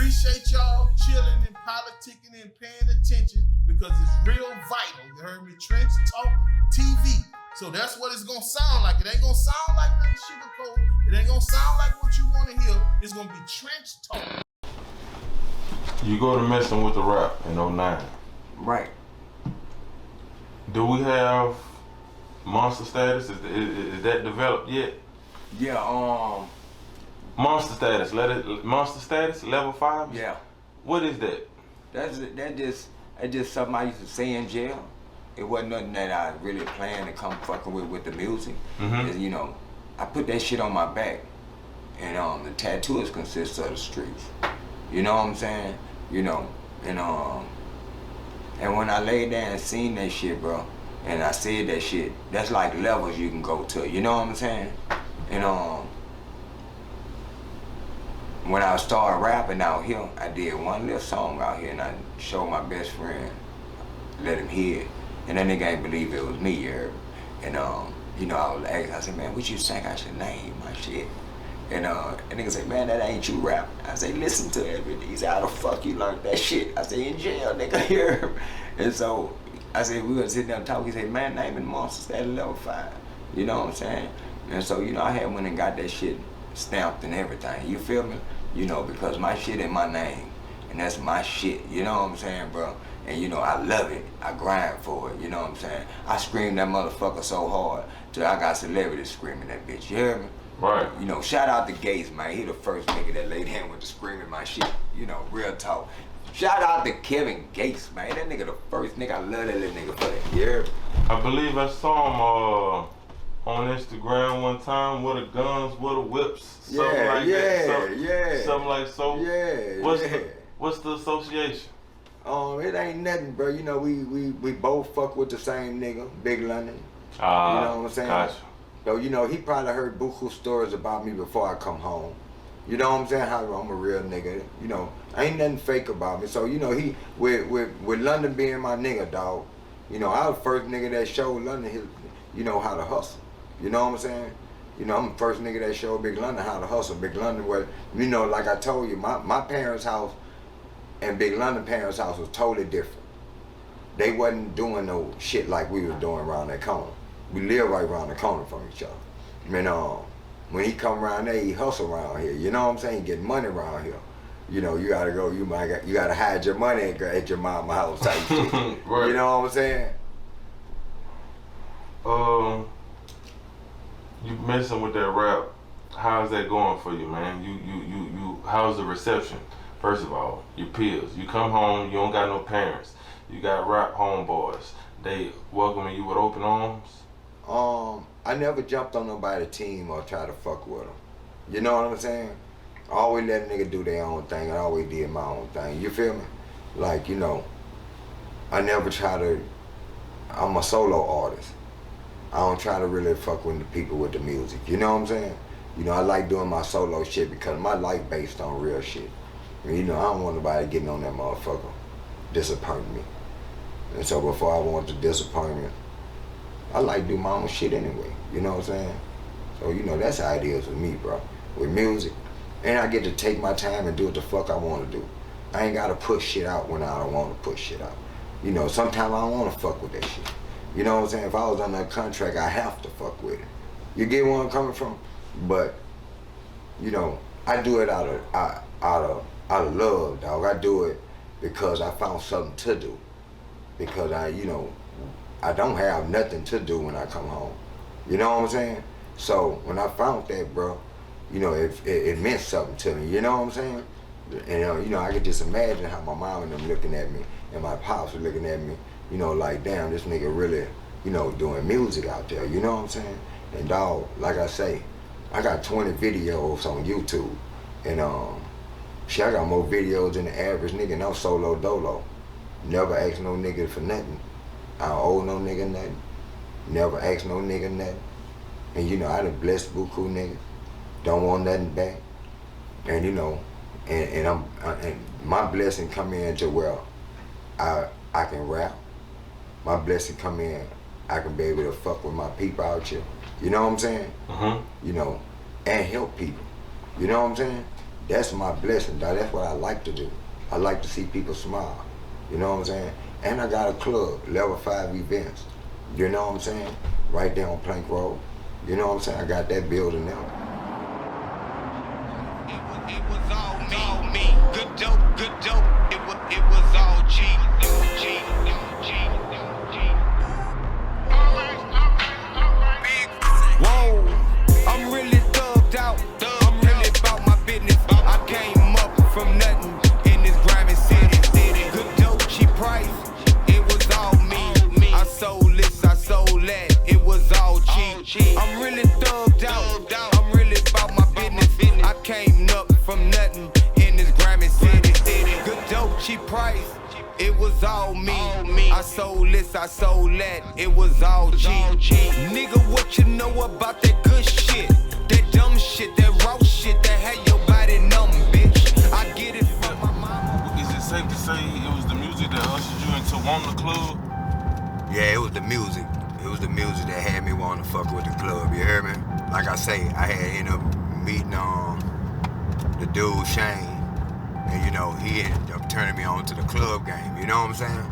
appreciate y'all chilling and politicking and paying attention because it's real vital. You heard me? Trench Talk TV. So that's what it's gonna sound like. It ain't gonna sound like nothing sugarcoat. It ain't gonna sound like what you want to hear. It's gonna be Trench Talk. You go to messing with the rap in 09. Right. Do we have monster status? Is that developed yet? Yeah, monster status, monster status, level 5? Yeah. What is that? That's just something I used to say in jail. It wasn't nothing that I really planned to come fucking with the music. Mm-hmm. You know, I put that shit on my back. And the tattoos consist of the streets. You know what I'm saying? You know, and when I laid there and seen that shit, bro, and I said that shit, that's like levels you can go to, you know what I'm saying? And when I started rapping out here, I did one little song out here and I showed my best friend, let him hear it. And that nigga ain't believe it was me, you heard? And you know, I was asking, I said, man, what you think I should name my shit? And nigga say, man, that ain't you rap. I say, listen to everything. He said, how the fuck you learned that shit? I say, in jail, nigga, here. And so I said, we were sitting there talking. He said, man, naming monsters at level 5. You know what I'm saying? And so, you know, I had went and got that shit stamped and everything. You feel me? You know, because my shit in my name. And that's my shit. You know what I'm saying, bro? And you know, I love it. I grind for it. You know what I'm saying? I screamed that motherfucker so hard till I got celebrities screaming that bitch. You hear me? Right. You know, shout out to Gates, man. He the first nigga that laid down with the screaming my shit. You know, real talk. Shout out to Kevin Gates, man. That nigga the first nigga. I love that little nigga for that. Yeah. I believe I saw him on Instagram one time with the guns, with the whips, something like that. Something like so. Yeah. What's the association? It ain't nothing, bro. You know, we both fuck with the same nigga, Big London. You know what I'm saying? Gotcha. So, you know, he probably heard buku stories about me before I come home. You know what I'm saying? How I'm a real nigga. You know, ain't nothing fake about me. So, you know, he, with London being my nigga, dog, you know, I was the first nigga that showed London his, you know, how to hustle. You know what I'm saying? You know, I'm the first nigga that showed Big London how to hustle. Big London was, you know, like I told you, my parents' house and Big London parents' house was totally different. They wasn't doing no shit like we was doing around that corner. We live right around the corner from each other. I mean, when he come around there, he hustle around here. You know what I'm saying? He get money around here. You know, you gotta go. You gotta hide your money at your mama's house type shit. Right. You know what I'm saying? You messing with that rap. How's that going for you, man? You. How's the reception? First of all, your peers. You come home. You don't got no parents. You got rap homeboys. They welcoming you with open arms. I never jumped on nobody's team or tried to fuck with them. You know what I'm saying? I always let a nigga do their own thing. I always did my own thing. You feel me? Like, you know, I never try to, I'm a solo artist. I don't try to really fuck with the people with the music. You know what I'm saying? You know, I like doing my solo shit because my life based on real shit. You know, I don't want nobody getting on that motherfucker, disappointing me. And so before I want the disappointment, I like to do my own shit anyway, you know what I'm saying? So, you know, that's how it is with me, bro, with music. And I get to take my time and do what the fuck I want to do. I ain't got to push shit out when I don't want to push shit out. You know, sometimes I don't want to fuck with that shit. You know what I'm saying? If I was under a contract, I have to fuck with it. You get where I'm coming from? But, you know, I do it out of love, dog. I do it because I found something to do. Because I don't have nothing to do when I come home. You know what I'm saying? So when I found that, bro, you know, it meant something to me. You know what I'm saying? And you know, I could just imagine how my mom and them looking at me, and my pops were looking at me. You know, like, damn, this nigga really, you know, doing music out there. You know what I'm saying? And dog, like I say, I got 20 videos on YouTube, and shit, I got more videos than the average nigga. And I'm solo dolo. Never ask no nigga for nothing. I don't owe no nigga nothing. Never ask no nigga nothing. And you know, I done blessed buku niggas. Don't want nothing back. And you know, and my blessing come in to where I can rap. My blessing come in, I can be able to fuck with my people out here. You know what I'm saying? You know, and help people. You know what I'm saying? That's my blessing, dog. That's what I like to do. I like to see people smile. You know what I'm saying? And I got a club, level 5 events. You know what I'm saying? Right there on Plank Road. You know what I'm saying? I got that building now. It was all me. Good dope. It was all G. Whoa, I'm really thugged out. I'm really about my business. I came up from nothing in this grimy city. Good dope, cheap price. It was all me. I sold this, I sold that. It was all cheap. I'm really thugged out. I'm really about my business. I came up from nothing in this grimy city. Good dope, cheap price. It was all me. I sold this, I sold that. It was all G. Nigga, what you know about that good shit? That dumb shit, that raw shit, that had your body numb, bitch. I get it from my mama. Is it safe to say it was the music that ushered you into wanting the club? Yeah, it was the music. It was the music that had me wanting to fuck with the club, you hear me? Like I say, I had ended up meeting the dude Shane. And you know, he ended up turning me on to the club game, you know what I'm saying?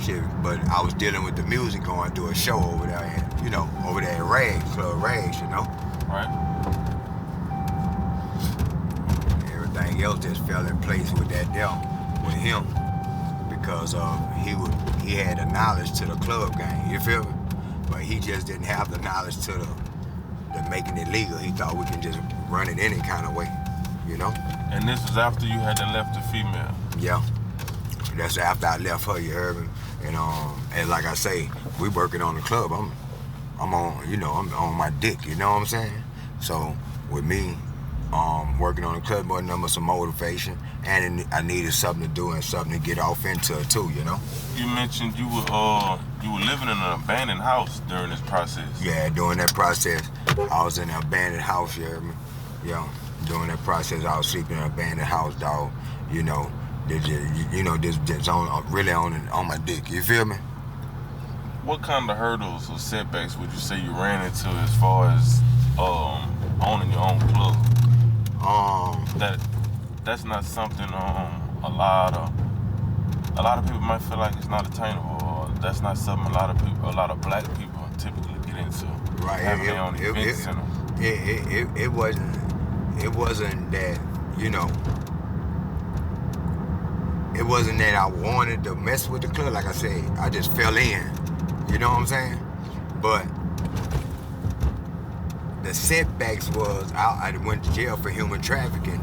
Shit, but I was dealing with the music, going to do a show over there, and, you know, over there at Rags, Club Rags, you know? Right. Everything else just fell in place with that deal, with him, because he had the knowledge to the club game, you feel me? But he just didn't have the knowledge to the making it legal. He thought we can just run it any kind of way, you know? And this was after you had left the female? Yeah. That's after I left her, you heard me? And like I say, we working on the club. I'm on, you know, I'm on my dick, you know what I'm saying? So with me, working on the club, boy, number some motivation, and I needed something to do and something to get off into it too, you know? You mentioned you were living in an abandoned house during this process. Yeah, during that process, I was in an abandoned house, you heard me? Yeah. During that process, I was sleeping in an abandoned house, dog. You know, just really on my dick. You feel me? What kind of hurdles or setbacks would you say you ran into as far as owning your own club? That's not something a lot of people might feel like it's not attainable, or that's not something a lot of black people typically get into. Right. Having their own event center. It wasn't that, you know, it wasn't that I wanted to mess with the club. Like I said, I just fell in, you know what I'm saying? But the setbacks was, I went to jail for human trafficking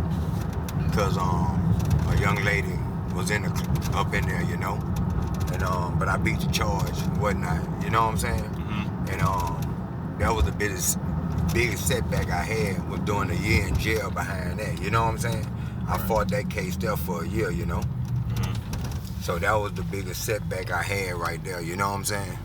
because a young lady was up in there, you know? And but I beat the charge and whatnot, you know what I'm saying? Mm-hmm. And that was the biggest setback I had, was doing a year in jail behind that, you know what I'm saying? I fought that case there for a year, you know? Mm-hmm. So that was the biggest setback I had right there, you know what I'm saying?